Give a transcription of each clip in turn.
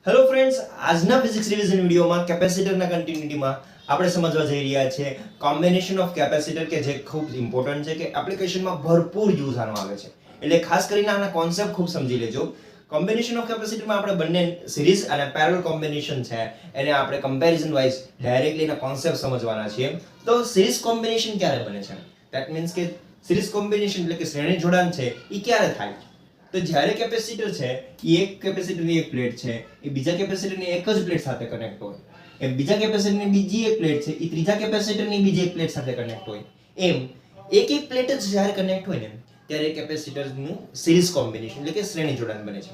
Hello friends, આજના physics revision વિડિયોમાં કેપેસિટરના કન્ટિન્યુટીમાં આપણે સમજવા જઈ રહ્યા છીએ કોમ્બિનેશન ઓફ કેપેસિટર કે જે ખૂબ ઇમ્પોર્ટન્ટ છે કે એપ્લિકેશનમાં ભરપૂર યુઝ આનો આવે છે. એટલે ખાસ કરીને આના કોન્સેપ્ટ ખૂબ સમજી લેજો. કોમ્બિનેશન ઓફ કેપેસિટરમાં આપણે બંને સિરીઝ અને પેરેલલ કોમ્બિનેશન છે એને આપણે કમ્પેરિઝન વાઇઝ ડાયરેક્ટલી એના કોન્સેપ્ટ સમજવાના છીએ. તો સિરીઝ કોમ્બિનેશન ક્યારે બને છે? ધેટ મીન્સ કે સિરીઝ કોમ્બિનેશન એટલે કે શ્રેણી જોડાણ છે એ ક્યારે થાય? તો જ્યારે કેપેસિટર છે એ એક કેપેસિટરની એક પ્લેટ છે એ બીજા કેપેસિટરની એક જ પ્લેટ સાથે કનેક્ટ હોય, એ બીજા કેપેસિટરની બીજી એક પ્લેટ છે એ ત્રીજા કેપેસિટરની બીજી એક પ્લેટ સાથે કનેક્ટ હોય, એમ એક એક પ્લેટ જ જ્યારે કનેક્ટ હોય ને ત્યારે કેપેસિટરનું સિરીઝ કોમ્બિનેશન એટલે કે શ્રેણી જોડાણ બને છે.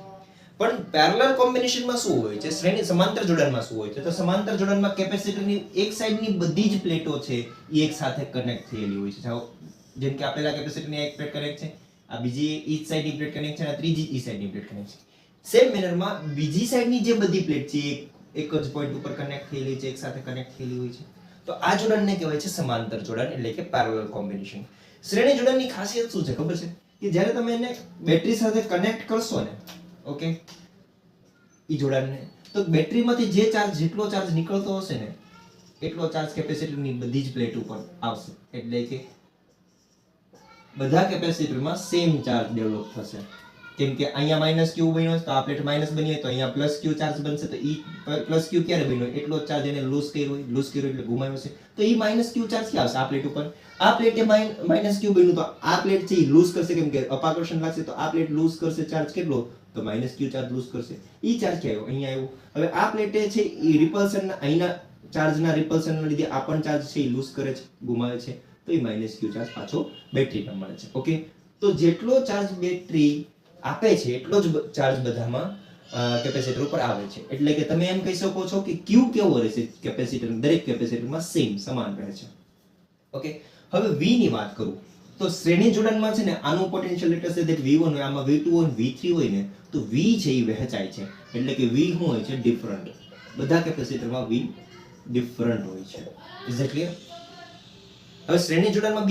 પણ પેરેલલ કોમ્બિનેશનમાં શું હોય છે? શ્રેણી સમાંતર જોડાણમાં શું હોય છે? તો સમાંતર જોડાણમાં કેપેસિટરની એક સાઈડની બધી જ પ્લેટો છે એ એક સાથે કનેક્ટ થયેલી હોય છે. જેમ કે આપેલા કેપેસિટરની એક પ્લેટ કનેક્ટ છે, આ બીજી ઈચ સાઈડની પ્લેટ કનેક્ટ છે અને ત્રીજી ઈ સાઈડની પ્લેટ કનેક્ટ છે. સેમ મેનરમાં બીજી સાઈડની જે બધી પ્લેટ છે એક જ પોઈન્ટ ઉપર કનેક્ટ થયેલી છે, એક સાથે કનેક્ટ થયેલી હોય છે. તો આ જોડાણને કહેવાય છે સમાંતર જોડાણ એટલે કે પેરેલલ કોમ્બિનેશન. શ્રેણી જોડાણની ખાસિયત શું છે ખબર છે? કે જ્યારે તમે એને બેટરી સાથે કનેક્ટ કરશો ને, ઓકે, ઈ જોડાણને, તો બેટરીમાંથી જે ચાર્જ જેટલો ચાર્જ નીકળતો હશે ને એટલો ચાર્જ કેપેસિટરની બધી જ પ્લેટ ઉપર આવશે. એટલે કે બધા કેપેસિટરમાં સેમ ચાર્જ ડેવલપ થશે. કેમ કે અહીંયા માઇનસ ક્યુ બન્યો તો આ પ્લેટ માઇનસ બની હોય તો અહીંયા પ્લસ ક્યુ ચાર્જ બનશે. તો ઈ પ્લસ ક્યુ ક્યારે બન્યો? એટલો ચાર્જ એને લૂઝ કર્યો એટલે ગુમાવ્યો છે. તો ઈ માઇનસ ક્યુ ચાર્જ ક્યાં આવશે? આ પ્લેટ ઉપર. આ પ્લેટે માઇનસ ક્યુ બન્યું તો આ પ્લેટ છે ઈ લૂઝ કરશે, કેમ કે અપાકર્ષણ લાગશે તો આ પ્લેટ લૂઝ કરશે ચાર્જ કેટલો? તો માઇનસ ક્યુ ચાર્જ લૂઝ કરશે. ઈ ચાર્જ ક્યાં આવ્યો? અહીંયા આવ્યો. હવે આ પ્લેટે છે ઈ રિપલ્સન અહીંના ચાર્જના રિપલ્સનના લીધે આ પણ ચાર્જ છે ઈ લૂઝ કરે છે, ગુમાવે છે. તો એ માઇનસ ક્યુ ચાર્જ પાછો બેટરીમાં મળે છે. ઓકે, તો જેટલો ચાર્જ બેટરી આપે છે એટલો જ ચાર્જ બધામાં કેપેસિટર ઉપર આવે છે. એટલે કે તમે એમ કહી શકો છો કે ક્યુ કેવો રહેશે? કેપેસિટર દરેક કેપેસિટરમાં સેમ સમાન રહે છે. ઓકે, હવે V ની વાત કરું તો શ્રેણી જોડાણમાં છે ને આનું potential let us say that V1 હોય, આમાં V2 હોય, V3 હોય ને, તો V છે એ વહેંચાય છે. એટલે કે V શું હોય છે? ડિફરન્ટ. બધા કેપેસિટરમાં V ડિફરન્ટ હોય છે. Is that clear? હવે શ્રેણી જોડાણમાં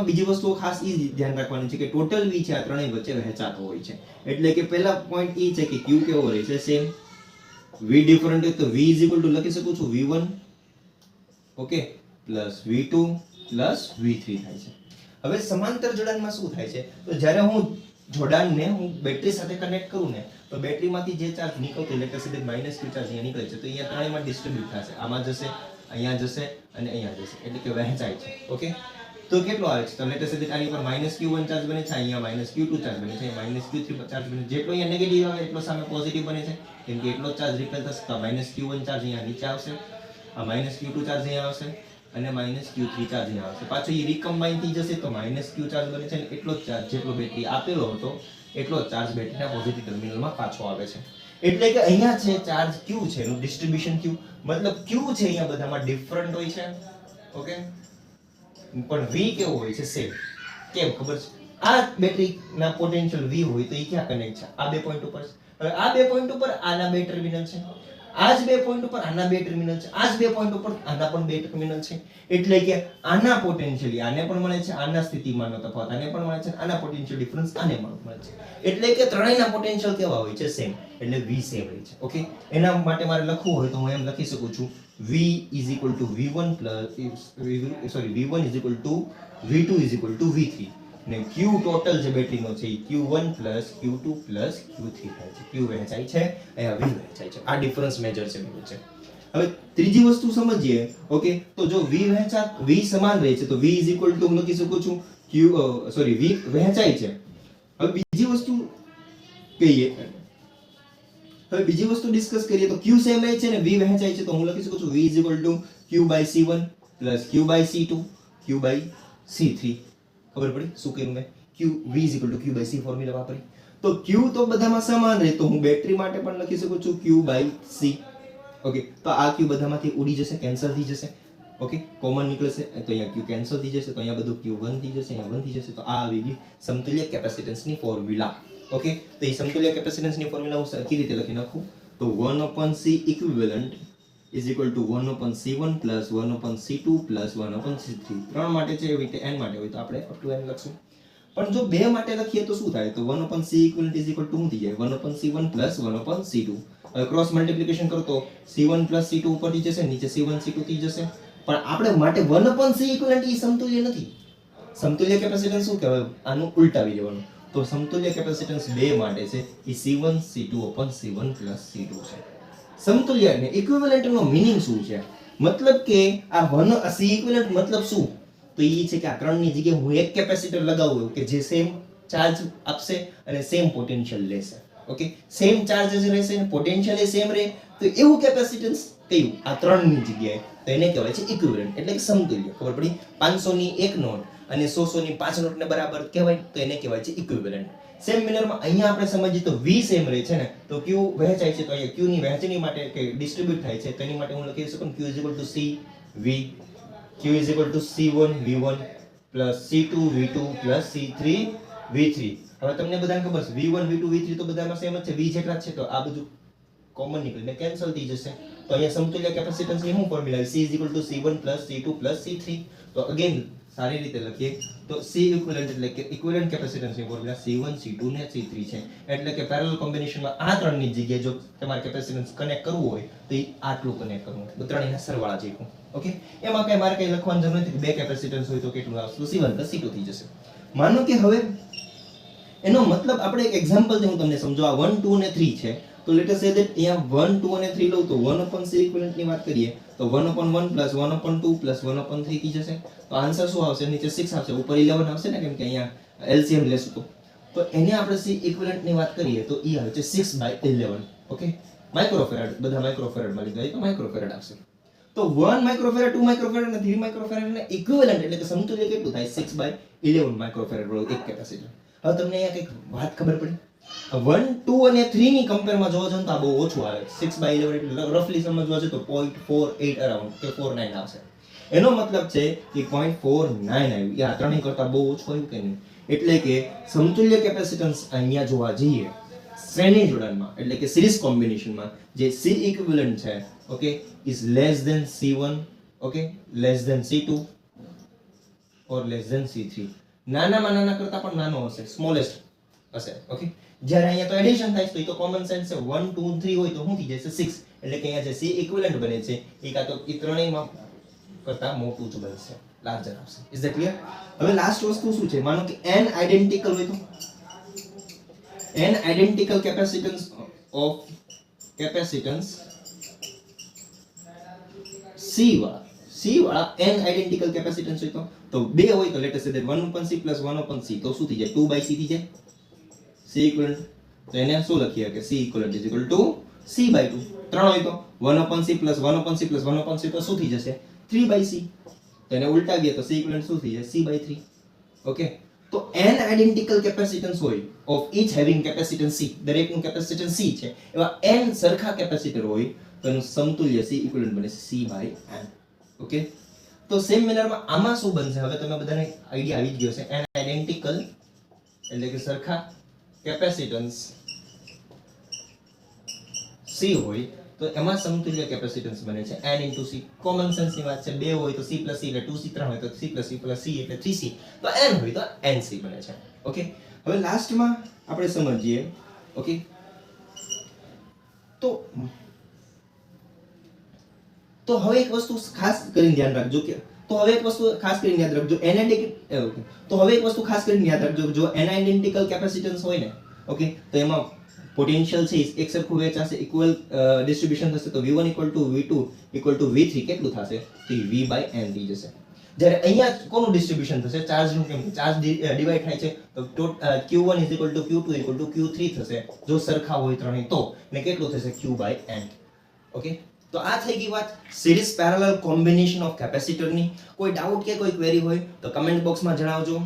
બીજી વસ્તુ ખાસ એ ધ્યાન રાખવાની છે કે ટોટલ V છે આ ત્રણેય વચ્ચે વહેંચાતો હોય છે. એટલે કે પહેલા પોઈન્ટ એ છે કે Q કેવો રહે છે? સેમ. V ડિફરન્ટ હોય તો V લખી શકું છું V1, okay, plus V2 plus V3 થાય છે. હવે સમાંતર જોડાણમાં શું થાય છે? તો જ્યારે હું જોડાણને હું બેટરી સાથે કનેક્ટ કરું ને તો બેટરીમાંથી જે ચાર્જ નીકળતો લેટ અસ સે માઇનસ ક્યુ ચાર્જ અહીંયા નીકળે છે તો અહીંયા ત્રણેયમાં ડિસ્ટ્રીબ્યુટ થશે. આમાં જશે, અહીંયા જશે અને અહીંયા જશે. એટલે કે વહેંચાય છે. ઓકે, તો કેટલો આવે છે? તો લેટ અસ સે આની પર માઇનસ Q1 ચાર્જ બને છે, અહીંયા માઇનસ Q2 ચાર્જ બને છે, માઇનસ Q3 ચાર્જ બને છે. જેટલો અહીંયા નેગેટિવ આવે એટલો સામે પોઝિટિવ બને છે. કેમ કે એટલો ચાર્જ રિપેલ થશે તો માઇનસ Q1 ચાર્જ અહીંયા નીચે આવશે, આ માઇનસ Q2 ચાર્જ અહીંયા આવશે અને માઇનસ Q3 ચાર્જ અહીંયા આવશે. પાછો એ રીકમ્બાઇન થઈ જશે તો માઇનસ Q ચાર્જ બને છે અને એટલો જ ચાર્જ જેટલો બેટરી આપેલો હતો એટલો જ ચાર્જ બેટરીના પોઝિટિવ ટર્મિનલમાં પાછો આવે છે. એટલે કે અહીંયા છે ચાર્જ Q છે એનું ડિસ્ટ્રીબ્યુશન Q, મતલબ Q છે અહીંયા બધામાં ડિફરન્ટ હોય છે. ઓકે, પણ V કેવો હોય છે? સેમ. કેમ ખબર છે? આ બેટરીના પોટેન્શિયલ V હોય તો એ ક્યાં કનેક્ટ છે? આ બે પોઈન્ટ ઉપર છે. હવે આ બે પોઈન્ટ ઉપર આના બે ટર્મિનલ છે, આ જ બે પોઈન્ટ ઉપર આના બે ટર્મિનલ છે, આ જ બે પોઈન્ટ ઉપર આના પણ બે ટર્મિનલ છે. એટલે કે આના પોટેન્શિયલી આને પણ મળે છે, આના સ્થિતિમાનનો તફાવત આને પણ મળે છે, આના પોટેન્શિયલ ડિફરન્સ આને પણ મળે છે. એટલે કે ત્રણેયના પોટેન્શિયલ કેવા હોય છે? સેમ. એટલે V સેમ રહે છે. ઓકે, એના માટે મારે લખવું હોય તો હું એમ લખી શકું છું V is equal to V1 plus V1 is equal to V2 is equal to V3 ને Q ટોટલ જે બેટરીનો છે એ Q1 plus Q2 plus Q3 થાય છે. Q વહેંચાય છે, અહીંયા V વહેંચાય છે. આ ડિફરન્સ મેજર છે બધું છે. હવે ત્રીજી વસ્તુ સમજીએ. ઓકે, તો જો V સમાન રહે છે તો V is equal to હું લખી શકું છું V વહેંચાય છે. હવે બીજી વસ્તુ કહીએ, હવે બીજી વસ્તુ ડિસ્કસ કરીએ તો Q સેમ રહે છે ને V વહેંચાય છે તો હું લખી શકું છું V is equal to Q by C1 plus Q by C2 Q by C3. ખબર પડી શું કર્યું મેં? V is equal to Q by C formula વાપરી. તો Q તો બધામાં સમાન રહે તો હું બેટરી માટે પણ લખી શકું છું Q by C. ઓકે, તો આ Q બધામાંથી ઉડી જશે, કેન્સલ થઈ જશે. ઓકે, કોમન નીકળશે તો અહીંયા Q કેન્સલ થઈ જશે તો અહીંયા બધું Q1 થઈ જશે, અહીંયા 1 થઈ જશે. તો આ આવી ગઈ સમતુલ્ય કેપેસિટન્સની ફોર્મ્યુલા. ઓકે, તો એ સમતુલ્ય કેપેસિટન્સની ફોર્મ્યુલા હું કેવી રીતે લખી નાખું? તો 1/C equivalent is equal to 1/C1 plus 1/C2 plus 1/C3. ત્રણ માટે છે એવી રીતે n માટે હોય તો આપણે up to n લખશું. પણ જો બે માટે લખીએ તો શું થાય? તો 1/c equivalent is equal to શું થઈ જાય? 1/c1 plus 1/c2. હવે ક્રોસ મલ્ટીપ્લિકેશન કરો તો c1 પ્લસ c2 ઉપરથી જશે, નીચે c1 c2 થી જશે. પણ આપણે માટે 1/c ઇક્વિવેલન્ટ એ સમતુલ્ય નથી. સમતુલ્ય કેપેસિટન્સ શું કહેવાય? આનું ઉલટાવી દેવાનું. તો સમતુલ્ય કેપેસિટન્સ બે માટે છે એ c1 c2/c1 પ્લસ c2 છે. સમતુલ્ય અને ઇક્વિવેલન્ટ નો મીનિંગ શું છે? મતલબ કે આ c ઇક્વિવેલન્ટ મતલબ શું? તો એ છે કે આ ત્રણની જગ્યાએ હું એક કેપેસિટર લગાવું કે જે સેમ ચાર્જ આપશે અને સેમ પોટેન્શિયલ લેશે. ઓકે, સેમ ચાર્જ જ રહેશે અને પોટેન્શિયલ એ સેમ રહે, તો એવું કેપેસિટન્સ કયું? આ ત્રણની જગ્યાએ. તો એને કહેવાય છે ઇક્વિવેલન્ટ, એટલે કે સમતુલ્ય. ખબર પડી? 500 ની એક નોટ અને 100 ની 5 નોટને બરાબર કહેવાય, તો એને કહેવાય છે ઇક્વિવેલન્ટ. સેમ મેનરમાં અહીંયા આપણે સમજીએ તો v સેમ રહે છે ને, તો q વહેંચાય છે, તો અહીંયા q ની વહેંચણી માટે કે ડિસ્ટ્રીબ્યુટ થાય છે, તેની માટે હું લખી શકું q c v, q c1 v1 c2 v2 c3 v3. હવે તમને બધાને ખબર છે v1 v2 v3 તો બધામાં સેમ જ છે, v જેટલા જ છે, તો આ બધું કોમન નીકળીને કેન્સલ થઈ જશે. તો અહીંયા સમતુલ્ય કેપેસિટન્સ ની શું formula? c c1 c2 c3. તો અગેન સારી રીતે લખીએ તો c ઇક્વિવેલન્ટ એટલે કે ઇક્વિવેલન્ટ કેપેસિટન્સ ની ફોર્મ્યુલા c1 c2 ને c3 છે. એટલે કે પેરેલલ કોમ્બિનેશનમાં આ ત્રણની જગ્યાએ જો તમારે કેપેસિટન્સ કનેક્ટ કરવું હોય તો આટલું કનેક્ટ કરવું, તો ત્રણેયના સરવાળા જેવું. ઓકે, એમાં કઈ મારે કઈ લખવાની જરૂર નથી. બે કેપેસિટન્સ હોય તો કેટલું આવશે? તો c1 c2 થઈ જશે. માનો કે હવે એનો મતલબ આપણે એક એક્ઝામ્પલ થી હું તમને સમજો. આ 1 2 અને 3 છે, તો લેટ અસ સે ધેટ અહીંયા 1 2 અને 3 લઉં તો 1/c ઇક્વિવેલન્ટ ની વાત કરીએ તો 1/1 + 1/2 + 1/3 થઈ જશે. તો આન્સર શું આવશે? નીચે 6 આવશે, ઉપર 11 આવશે ને, કેમ કે અહીંયા એલસીએમ લેશું તો એને આપણે c ઇક્વિવેલન્ટ ની વાત કરીએ તો એ આવે છે 6/11. ઓકે, માઇક્રોફેરાડ, બધા માઇક્રોફેરાડ માં લીધા તો માઇક્રોફેરાડ આવશે. તો 1 માઇક્રોફેરાડ 2 માઇક્રોફેરાડ અને 3 માઇક્રોફેરાડ ને ઇક્વિવેલન્ટ એટલે કે સમતુલ્ય કેટલું થાય? 6/11 માઇક્રોફેરાડ વાળું એક કેપેસિટર. હવે તમને અહીંયા કઈક વાત ખબર પડી? 1 2 અને 3 ની કમ્પેરમાં જોવા જાવ તો આ બહુ ઓછું આવે. 6/11 એટલે રફલી સમજવા છે તો 0.48 અરાઉન્ડ કે 49 આવશે. એનો મતલબ છે કે 0.49 આવ્યું. આ ત્રણેય કરતા બહુ ઓછું આવ્યું કે નહીં? એટલે કે સમતુલ્ય કેપેસિટન્સ અહીંયા જોવા જઈએ શ્રેણી જોડાણમાં એટલે કે સિરીઝ કોમ્બિનેશનમાં જે c ઇક્વિવેલન્ટ છે, okay, is less than c1, okay, less than c2 or less than c3. નાનામાં નાના કરતા પણ નાનો હશે, સ્મોલેસ્ટ હશે. ઓકે, જ્યારે અહીંયા તો એડિશન થાય તો એ તો કોમન સેન્સ છે. 1 2 3 હોય તો શું થઈ જશે? 6. એટલે કે અહીંયા જે c ઇક્વિવેલન્ટ બને છે એ કાં તો એ ત્રણેયમાં કરતા મોટું જ બનશે, લાર્જર આવશે. Is that clear? હવે લાસ્ટ વસ્તુ શું છે? માનો કે n આઇડેન્ટિકલ હોય તો n identical capacitance of capacitance c વાળા n આઇડેન્ટિકલ કેપેસિટન્સ હોય તો બે હોય તો let us say that 1/c + 1/c તો શું થઈ જાય? 2/c થઈ જાય c ઇક્વિવેલન્ટ. તો એને શું લખીએ કે c ઇક્વિવેલન્ટ = c/2. ત્રણ હોય તો 1/c + 1/c + 1/c તો શું થઈ જશે? 3/c. તો એને ઉલટાવીએ તો c ઇક્વિવેલન્ટ શું થઈ જાય? c/3. ઓકે, તો n આઇડેન્ટિકલ કેપેસિટન્સ હોય of each having capacitance c, દરેકનું કેપેસિટન્સ c છે, એવા n સરખા કેપેસિટર હોય તો એનું સમતુલ્ય c ઇક્વિવેલન્ટ બને c/n. ઓકે, તો સેમ મેનરમાં આમાં શું બનશે? હવે તમે બધાને આઈડિયા આવી ગયો છે. n આઇડેન્ટિકલ એટલે કે સરખા કેપેસિટન્સ c હોય તો એમાં સમતુલ્ય કેપેસિટન્સ બને છે n * c. કોમન સેન્સ ની વાત છે. બે હોય તો c + c એટલે 2c, ત્રણ હોય તો c + c + c એટલે 3c, તો n હોય તો nc બને છે. ઓકે, હવે લાસ્ટમાં આપણે સમજીએ. ઓકે, તો હવે એક વસ્તુ ખાસ કરીને યાદ રાખજો જો n આઇડેન્ટિકલ કેપેસિટન્સ હોય ને, ઓકે, તો એમાં પોટેન્શિયલ છે એક સરખું વહેંચાશે, ઇક્વલ ડિસ્ટ્રીબ્યુશન થશે. તો v1 = v2 = v3 કેટલું થશે? તો v/n થઈ જશે. જ્યારે અહીંયા કોનું ડિસ્ટ્રીબ્યુશન થશે? ચાર્જનું. કેમ ચાર્જ ડિવાઈડ થાય છે તો q1 = q2 = q3 થશે જો સરખા હોય ત્રણેય તો. ને કેટલું થશે? q/n. ઓકે, તો આ થઈ ગઈ વાત series parallel combination of capacitor ની. કોઈ ડાઉટ કે કોઈ ક્વેરી હોય તો કમેન્ટ બોક્સમાં જણાવજો.